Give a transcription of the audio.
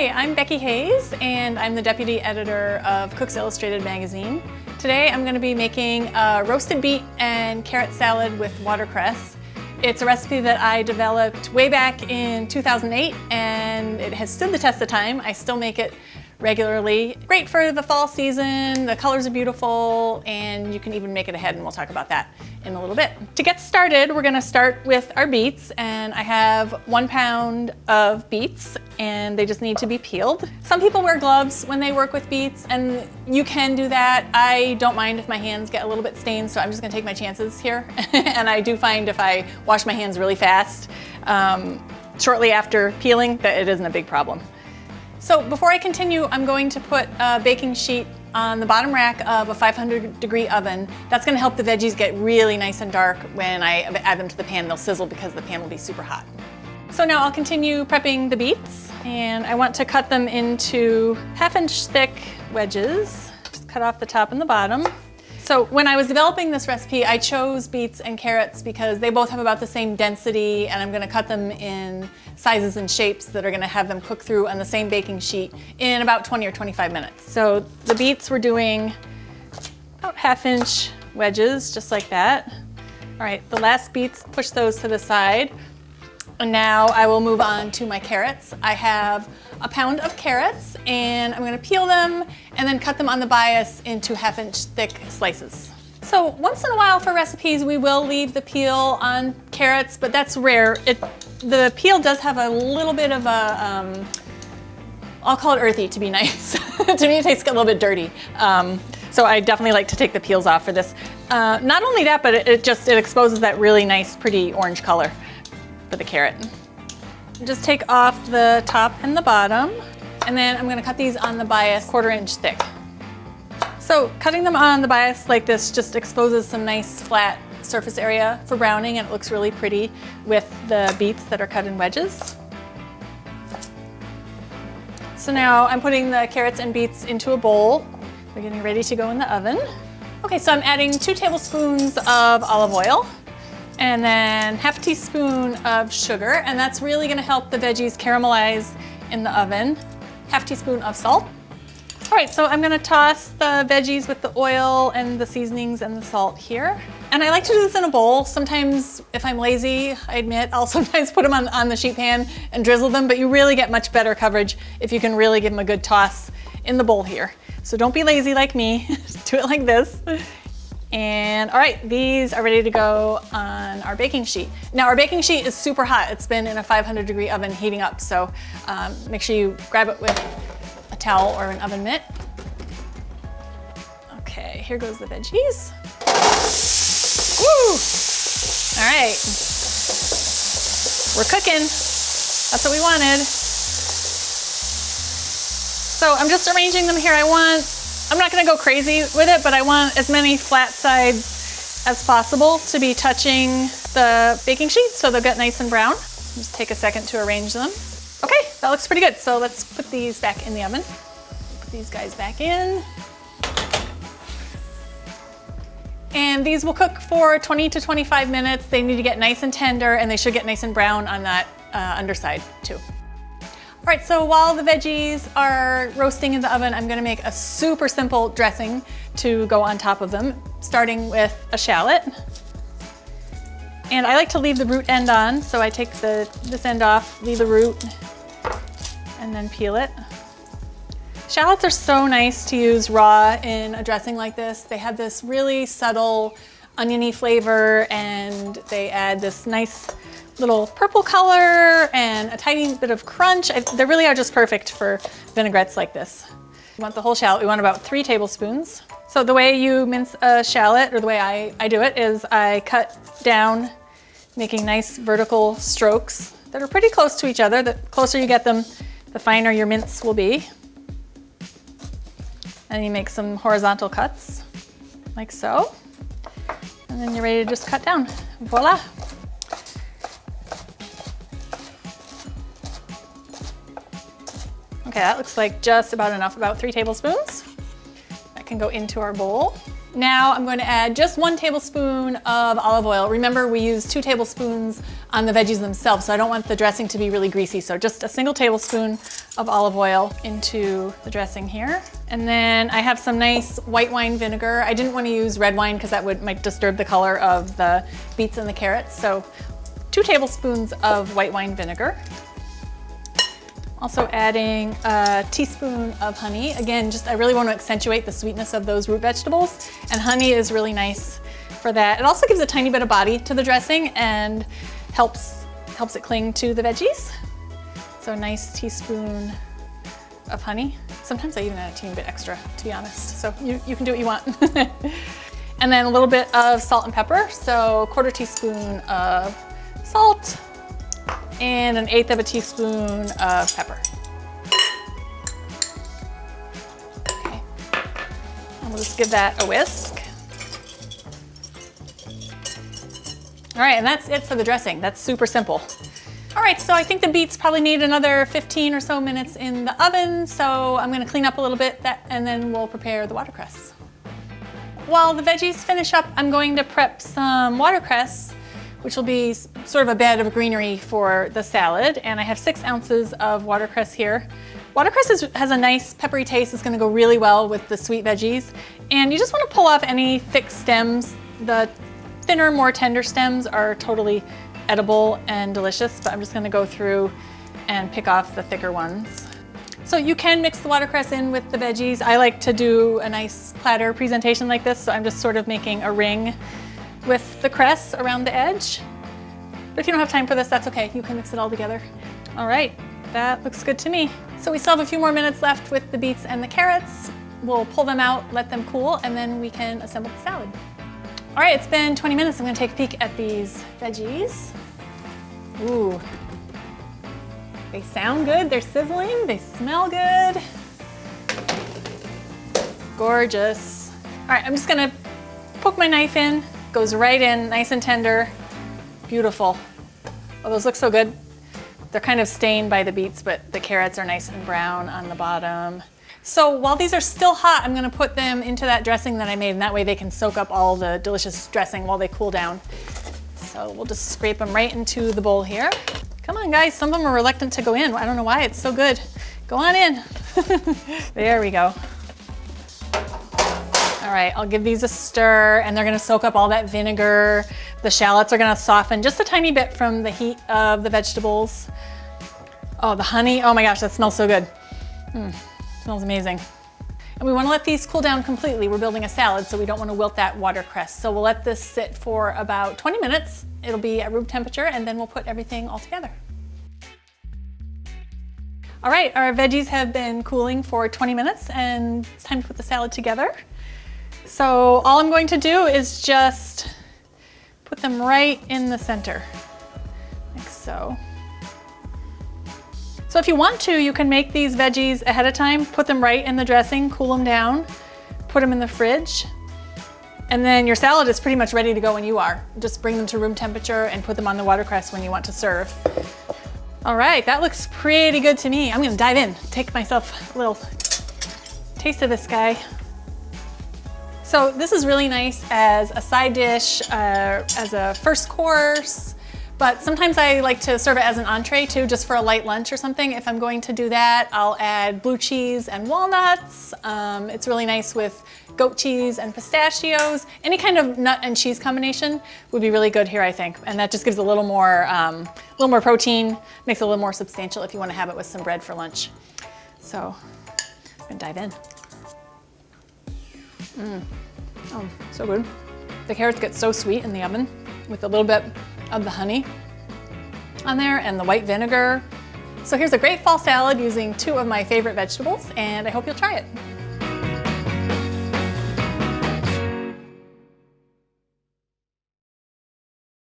Hi, I'm Becky Hayes, and I'm the Deputy Editor of Cooks Illustrated magazine. Today I'm going to be making a roasted beet and carrot salad with watercress. It's a recipe that I developed way back in 2008, and it has stood the test of time. I still make it regularly. Great for the fall season, the colors are beautiful, and you can even make it ahead, and we'll talk about that in a little bit. To get started, we're gonna start with our beets, and I have 1 pound of beets, and they just need to be peeled. Some people wear gloves when they work with beets, and you can do that. I don't mind if my hands get a little bit stained, so I'm just gonna take my chances here. And I do find if I wash my hands really fast, shortly after peeling, that it isn't a big problem. So before I continue, I'm going to put a baking sheet on the bottom rack of a 500-degree oven. That's gonna help the veggies get really nice and dark when I add them to the pan. They'll sizzle because the pan will be super hot. So now I'll continue prepping the beets, and I want to cut them into 1/2-inch thick wedges. Just cut off the top and the bottom. So when I was developing this recipe, I chose beets and carrots because they both have about the same density, and I'm gonna cut them in sizes and shapes that are gonna have them cook through on the same baking sheet in about 20 or 25 minutes. So the beets we're doing about 1/2-inch wedges, just like that. All right, the last beets, push those to the side. And now I will move on to my carrots. I have 1 pound of carrots, and I'm gonna peel them and then cut them on the bias into 1/2-inch thick slices. So once in a while for recipes, we will leave the peel on carrots, but that's rare. The peel does have a little bit of a, I'll call it earthy to be nice. To me, it tastes a little bit dirty. So I definitely like to take the peels off for this. Not only that, but it exposes that really nice, pretty orange color for the carrot. Just take off the top and the bottom, and then I'm gonna cut these on the bias 1/4-inch thick. So cutting them on the bias like this just exposes some nice flat surface area for browning, and it looks really pretty with the beets that are cut in wedges. So now I'm putting the carrots and beets into a bowl. We're getting ready to go in the oven. Okay, so I'm adding 2 tablespoons of olive oil, and then 1/2 teaspoon of sugar, and that's really gonna help the veggies caramelize in the oven. 1/2 teaspoon of salt. All right, so I'm gonna toss the veggies with the oil and the seasonings and the salt here. And I like to do this in a bowl. Sometimes, if I'm lazy, I admit, I'll sometimes put them on the sheet pan and drizzle them, but you really get much better coverage if you can really give them a good toss in the bowl here. So don't be lazy like me, do it like this. And all right, these are ready to go on our baking sheet. Now our baking sheet is super hot. It's been in a 500-degree oven heating up, so make sure you grab it with a towel or an oven mitt. Okay, here goes the veggies. Woo! All right, we're cooking. That's what we wanted. So I'm just arranging them here. I'm not gonna go crazy with it, but I want as many flat sides as possible to be touching the baking sheet so they'll get nice and brown. Just take a second to arrange them. Okay, that looks pretty good. So let's put these back in the oven. Put these guys back in. And these will cook for 20 to 25 minutes. They need to get nice and tender, and they should get nice and brown on that underside too. All right, so while the veggies are roasting in the oven, I'm gonna make a super simple dressing to go on top of them, starting with a shallot. And I like to leave the root end on, so I take this end off, leave the root, and then peel it. Shallots are so nice to use raw in a dressing like this. They have this really subtle oniony flavor, and they add this nice little purple color and a tiny bit of crunch. They really are just perfect for vinaigrettes like this. We want the whole shallot. We want about 3 tablespoons. So the way you mince a shallot, or the way I do it, is I cut down, making nice vertical strokes that are pretty close to each other. The closer you get them, the finer your mince will be. And you make some horizontal cuts, like so. And then you're ready to just cut down. Voila. Okay, that looks like just about enough, about 3 tablespoons. That can go into our bowl. Now I'm going to add just 1 tablespoon of olive oil. Remember, we use 2 tablespoons on the veggies themselves, so I don't want the dressing to be really greasy. So just a single tablespoon of olive oil into the dressing here. And then I have some nice white wine vinegar. I didn't want to use red wine because that might disturb the color of the beets and the carrots. So 2 tablespoons of white wine vinegar. Also adding a teaspoon of honey. Again, I really want to accentuate the sweetness of those root vegetables, and honey is really nice for that. It also gives a tiny bit of body to the dressing and helps it cling to the veggies. So a nice teaspoon of honey. Sometimes I even add a teeny bit extra, to be honest. So you can do what you want. And then a little bit of salt and pepper. So 1/4 teaspoon of salt, and 1/8 of a teaspoon of pepper. Okay, and we'll just give that a whisk. All right, and that's it for the dressing. That's super simple. All right, so I think the beets probably need another 15 or so minutes in the oven, so I'm gonna clean up a little bit, and then we'll prepare the watercress. While the veggies finish up, I'm going to prep some watercress, which will be sort of a bed of greenery for the salad. And I have 6 ounces of watercress here. Watercress has a nice peppery taste. It's gonna go really well with the sweet veggies. And you just wanna pull off any thick stems. The thinner, more tender stems are totally edible and delicious, but I'm just gonna go through and pick off the thicker ones. So you can mix the watercress in with the veggies. I like to do a nice platter presentation like this, so I'm just sort of making a ring with the cress around the edge. But if you don't have time for this, that's okay. You can mix it all together. All right, that looks good to me. So we still have a few more minutes left with the beets and the carrots. We'll pull them out, let them cool, and then we can assemble the salad. All right, it's been 20 minutes. I'm gonna take a peek at these veggies. Ooh, they sound good, they're sizzling, they smell good. Gorgeous. All right, I'm just gonna poke my knife in. Goes right in, nice and tender, beautiful. Oh, those look so good. They're kind of stained by the beets, but the carrots are nice and brown on the bottom. So while these are still hot, I'm gonna put them into that dressing that I made, and that way they can soak up all the delicious dressing while they cool down. So we'll just scrape them right into the bowl here. Come on guys, some of them are reluctant to go in. I don't know why, it's so good. Go on in. There we go. All right, I'll give these a stir, and they're gonna soak up all that vinegar. The shallots are gonna soften just a tiny bit from the heat of the vegetables. Oh, the honey, oh my gosh, that smells so good. Smells amazing. And we wanna let these cool down completely. We're building a salad, so we don't wanna wilt that watercress. So we'll let this sit for about 20 minutes. It'll be at room temperature, and then we'll put everything all together. All right, our veggies have been cooling for 20 minutes, and it's time to put the salad together. So all I'm going to do is just put them right in the center, like so. So if you want to, you can make these veggies ahead of time, put them right in the dressing, cool them down, put them in the fridge, and then your salad is pretty much ready to go when you are. Just bring them to room temperature and put them on the watercress when you want to serve. All right, that looks pretty good to me. I'm gonna dive in, take myself a little taste of this guy. So this is really nice as a side dish, as a first course, but sometimes I like to serve it as an entree too, just for a light lunch or something. If I'm going to do that, I'll add blue cheese and walnuts. It's really nice with goat cheese and pistachios. Any kind of nut and cheese combination would be really good here, I think. And that just gives a little more protein, makes it a little more substantial if you want to have it with some bread for lunch. So I'm gonna dive in. Oh, so good. The carrots get so sweet in the oven with a little bit of the honey on there and the white vinegar. So here's a great fall salad using 2 of my favorite vegetables, and I hope you'll try it.